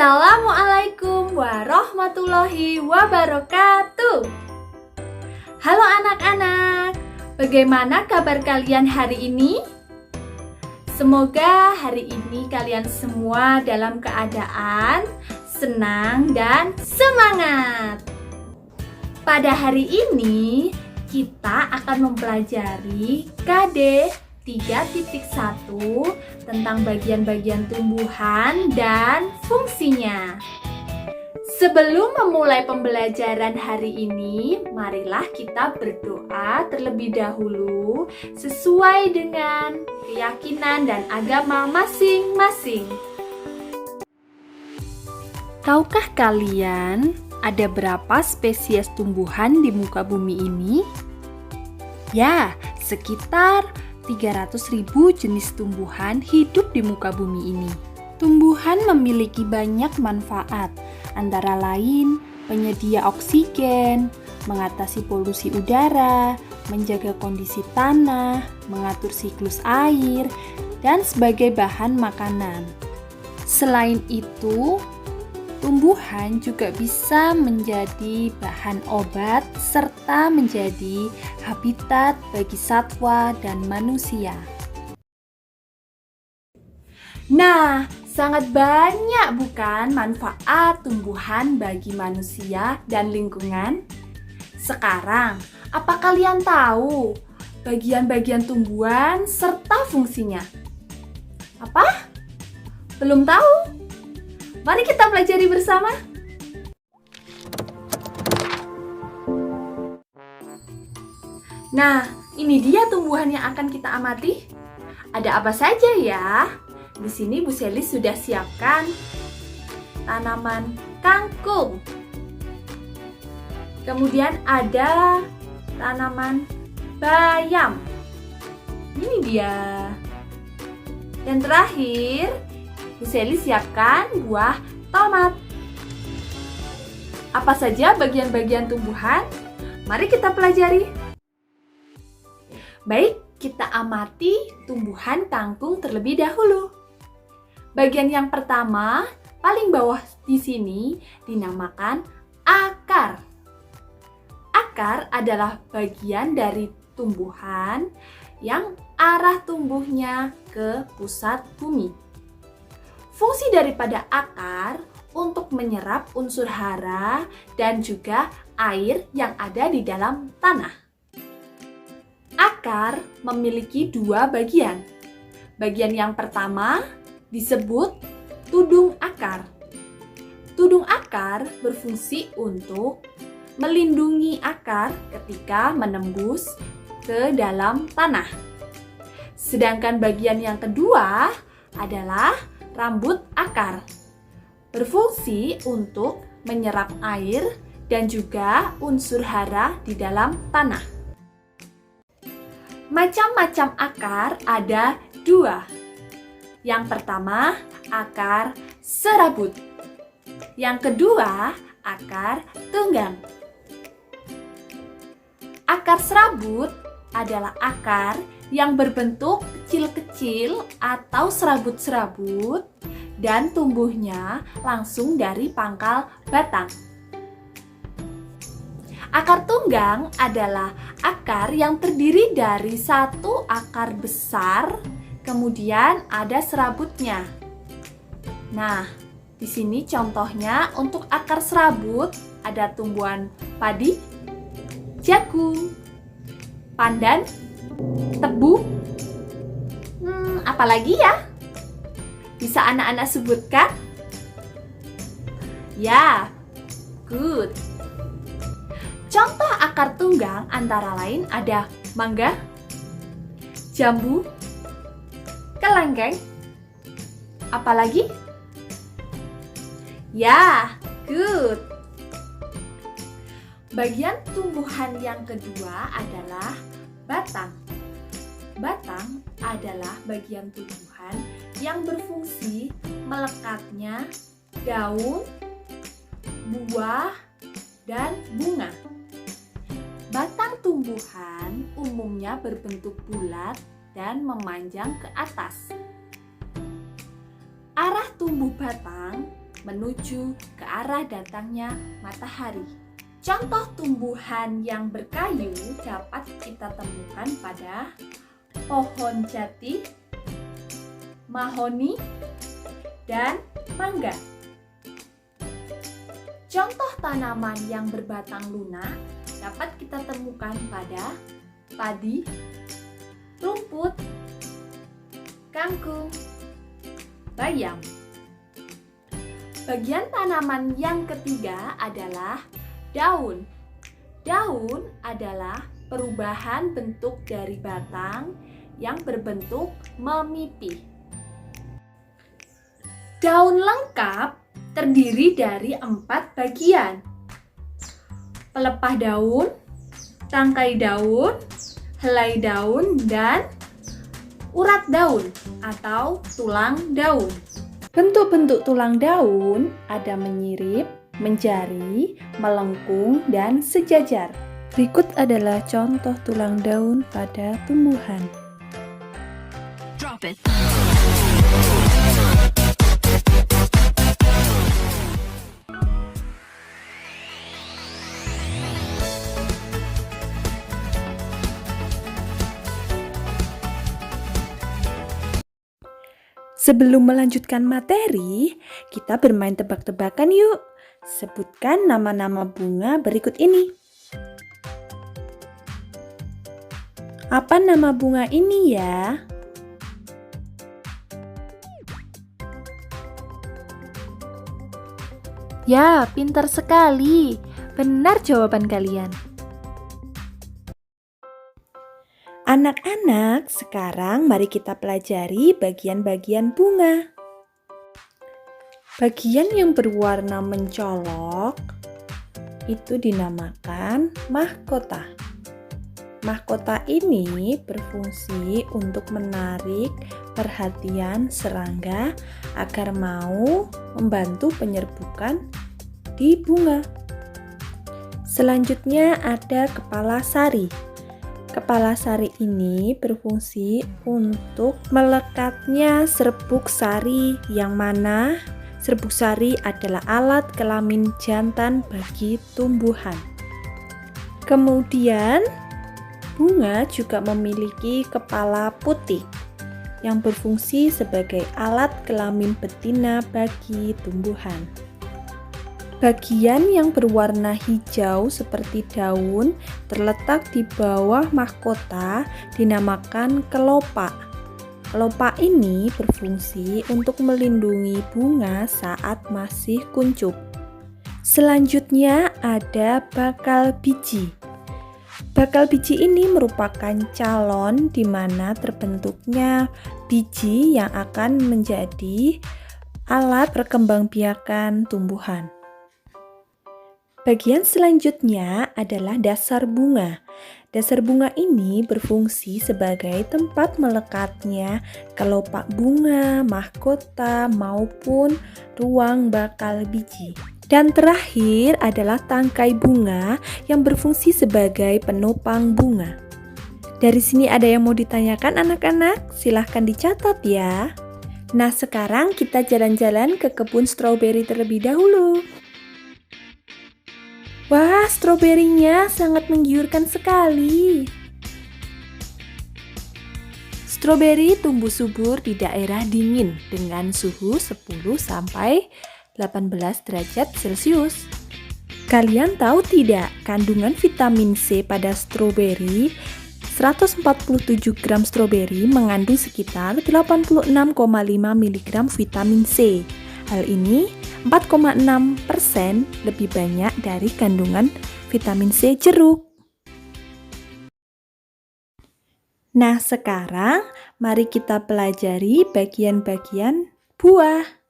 Assalamualaikum warahmatullahi wabarakatuh. Halo anak-anak, bagaimana kabar kalian hari ini? Semoga hari ini kalian semua dalam keadaan senang dan semangat. Pada hari ini kita akan mempelajari KD 3.1 tentang bagian-bagian tumbuhan dan fungsinya. Sebelum memulai pembelajaran hari ini, marilah kita berdoa terlebih dahulu sesuai dengan keyakinan dan agama masing-masing. Tahukah kalian ada berapa spesies tumbuhan di muka bumi ini? Ya, sekitar 300.000 jenis tumbuhan hidup di muka bumi ini. Tumbuhan memiliki banyak manfaat, antara lain penyedia oksigen, mengatasi polusi udara, menjaga kondisi tanah, mengatur siklus air, dan sebagai bahan makanan. Selain itu, tumbuhan juga bisa menjadi bahan obat serta menjadi habitat bagi satwa dan manusia. Nah, sangat banyak bukan manfaat tumbuhan bagi manusia dan lingkungan? Sekarang, apa kalian tahu bagian-bagian tumbuhan serta fungsinya? Apa? Belum tahu? Mari kita pelajari bersama. Nah, ini dia tumbuhan yang akan kita amati. Ada apa saja ya? Di sini Bu Selly sudah siapkan tanaman kangkung. Kemudian ada tanaman bayam. Ini dia. Dan terakhir, Bu Selly siapkan buah tomat. Apa saja bagian-bagian tumbuhan? Mari kita pelajari. Baik, kita amati tumbuhan kangkung terlebih dahulu. Bagian yang pertama, paling bawah di sini dinamakan akar. Akar adalah bagian dari tumbuhan yang arah tumbuhnya ke pusat bumi. Fungsi daripada akar untuk menyerap unsur hara dan juga air yang ada di dalam tanah. Akar memiliki dua bagian. Bagian yang pertama disebut tudung akar. Tudung akar berfungsi untuk melindungi akar ketika menembus ke dalam tanah. Sedangkan bagian yang kedua adalah rambut akar, berfungsi untuk menyerap air dan juga unsur hara di dalam tanah. Macam-macam akar ada dua. Yang pertama, akar serabut. Yang kedua, akar tunggang. Akar serabut adalah akar yang berbentuk kecil-kecil atau serabut-serabut dan tumbuhnya langsung dari pangkal batang. Akar tunggang adalah akar yang terdiri dari satu akar besar, kemudian ada serabutnya. Nah, di sini contohnya untuk akar serabut ada tumbuhan padi, jagung, pandan, tebu, apalagi ya? Bisa anak-anak sebutkan? Ya, good. Contoh akar tunggang antara lain ada mangga, jambu, kelengkeng, apalagi? Ya, good. Bagian tumbuhan yang kedua adalah batang. Batang adalah bagian tumbuhan yang berfungsi melekatnya daun, buah, dan bunga. Batang tumbuhan umumnya berbentuk bulat dan memanjang ke atas. Arah tumbuh batang menuju ke arah datangnya matahari. Contoh tumbuhan yang berkayu dapat kita temukan pada pohon jati, mahoni, dan mangga. Contoh tanaman yang berbatang lunak dapat kita temukan pada padi, rumput, kangkung, bayam. Bagian tanaman yang ketiga adalah daun. Daun adalah perubahan bentuk dari batang yang berbentuk memipih. Daun lengkap terdiri dari 4 bagian: pelepah daun, tangkai daun, helai daun, dan urat daun atau tulang daun. Bentuk-bentuk tulang daun ada menyirip, menjari, melengkung, dan sejajar. Berikut adalah contoh tulang daun pada tumbuhan. Drop it. Sebelum melanjutkan materi, kita bermain tebak-tebakan yuk. Sebutkan nama-nama bunga berikut ini. Apa nama bunga ini ya? Ya, pintar sekali. Benar jawaban kalian. Anak-anak, sekarang mari kita pelajari bagian-bagian bunga. Bagian yang berwarna mencolok itu dinamakan mahkota. Mahkota ini berfungsi untuk menarik perhatian serangga agar mau membantu penyerbukan di bunga. Selanjutnya ada kepala sari. Kepala sari ini berfungsi untuk melekatnya serbuk sari, yang mana serbuk sari adalah alat kelamin jantan bagi tumbuhan. Kemudian, bunga juga memiliki kepala putih yang berfungsi sebagai alat kelamin betina bagi tumbuhan. Bagian yang berwarna hijau seperti daun terletak di bawah mahkota dinamakan kelopak. Kelopak ini berfungsi untuk melindungi bunga saat masih kuncup. Selanjutnya ada bakal biji. Bakal biji ini merupakan calon di mana terbentuknya biji yang akan menjadi alat perkembangbiakan tumbuhan. Bagian selanjutnya adalah dasar bunga. Dasar bunga ini berfungsi sebagai tempat melekatnya kelopak bunga, mahkota, maupun ruang bakal biji. Dan terakhir adalah tangkai bunga yang berfungsi sebagai penopang bunga. Dari sini ada yang mau ditanyakan anak-anak? Silahkan dicatat ya. Nah, sekarang kita jalan-jalan ke kebun stroberi terlebih dahulu. Wah, stroberinya sangat menggiurkan sekali. Stroberi tumbuh subur di daerah dingin dengan suhu 10-18 derajat Celcius. Kalian tahu tidak, kandungan vitamin C pada stroberi? 147 gram stroberi mengandung sekitar 86,5 mg vitamin C. Hal ini 4,6% lebih banyak dari kandungan vitamin C jeruk. Nah, sekarang mari kita pelajari bagian-bagian buah.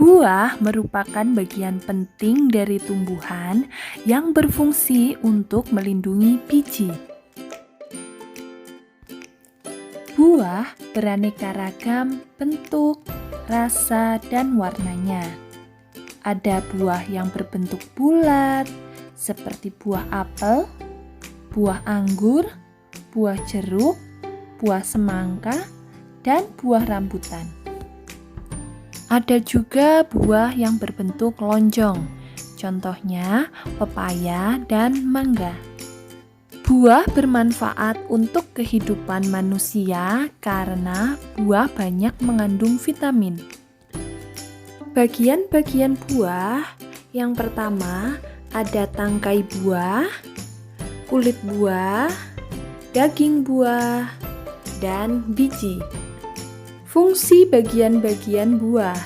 Buah merupakan bagian penting dari tumbuhan yang berfungsi untuk melindungi biji. Buah beraneka ragam bentuk, rasa, dan warnanya. Ada buah yang berbentuk bulat, seperti buah apel, buah anggur, buah jeruk, buah semangka, dan buah rambutan. Ada juga buah yang berbentuk lonjong, contohnya pepaya dan mangga. Buah bermanfaat untuk kehidupan manusia karena buah banyak mengandung vitamin. Bagian-bagian buah yang pertama ada tangkai buah, kulit buah, daging buah, dan biji. Fungsi bagian-bagian buah.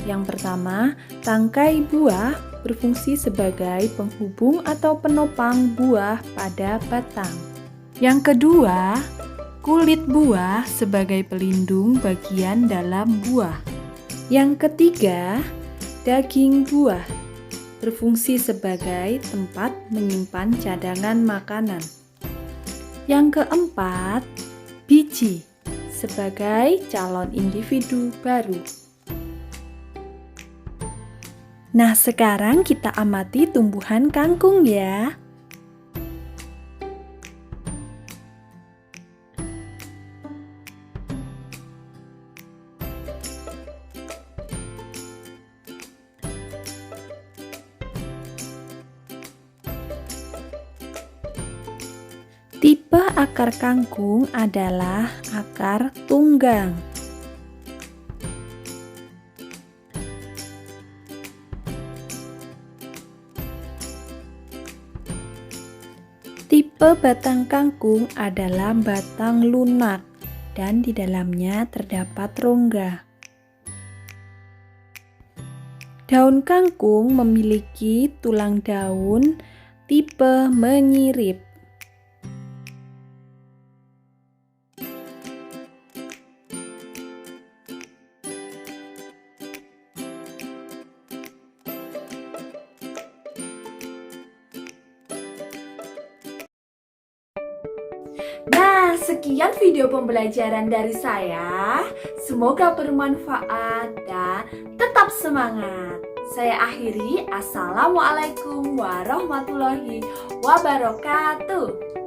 Yang pertama, tangkai buah berfungsi sebagai penghubung atau penopang buah pada batang. Yang kedua, kulit buah sebagai pelindung bagian dalam buah. Yang ketiga, daging buah berfungsi sebagai tempat menyimpan cadangan makanan. Yang keempat, biji sebagai calon individu baru. Nah, sekarang kita amati tumbuhan kangkung ya. Tipe akar kangkung adalah akar tunggang. Tipe batang kangkung adalah batang lunak dan di dalamnya terdapat rongga. Daun kangkung memiliki tulang daun tipe menyirip. Nah, sekian video pembelajaran dari saya. Semoga bermanfaat dan tetap semangat. Saya akhiri. Assalamualaikum warahmatullahi wabarakatuh.